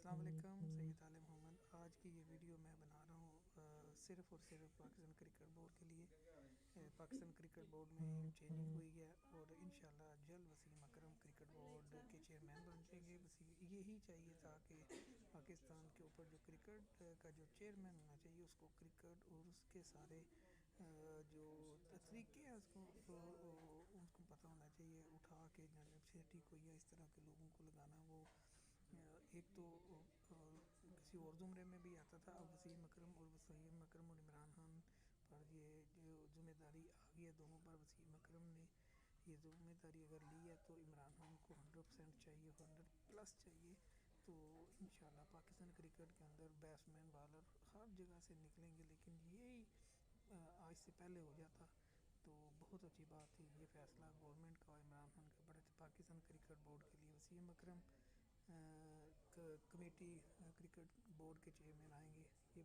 السلام علیکم، سید عالم محمد۔ آج کی یہ ویڈیو میں بنا رہا ہوں صرف اور صرف پاکستان کرکٹ بورڈ کے لیے۔ پاکستان کرکٹ بورڈ میں چینجنگ ہوئی ہے اور انشاءاللہ جلد وسیم اکرم کرکٹ بورڈ کے چیئرمین بن جائیں گے۔ بس یہی چاہیے تھا کہ پاکستان کے اوپر جو کرکٹ کا جو چیئرمین ہونا چاہیے اس کو کرکٹ اور اس کے سارے جو طریقے ہیں اس کو پتہ ہونا چاہیے۔ اٹھا کے جناب سیٹھی کو یا اس طرح کے لوگوں کو لگانا، وہ ایک تو کسی اور زمرے میں بھی آتا تھا۔ اب وسیم اکرم اور عمران خان پر یہ جو ذمہ داری آ گئی ہے دونوں پر۔ وسیم اکرم نے یہ ذمہ داری اگر لی ہے تو عمران خان کو 100% چاہیے، 100+ چاہیے۔ تو انشاءاللہ پاکستان کرکٹ کے اندر بیٹسمین بالر ہر جگہ سے نکلیں گے، لیکن یہی آج سے پہلے ہو جاتا تو بہت اچھی بات تھی۔ یہ فیصلہ گورنمنٹ کا اور عمران خان کا بڑا پاکستان کرکٹ بورڈ کے لیے وسیم اکرم کمیٹی کرکٹ بورڈ کے چیئرمین آئیں گے، یہ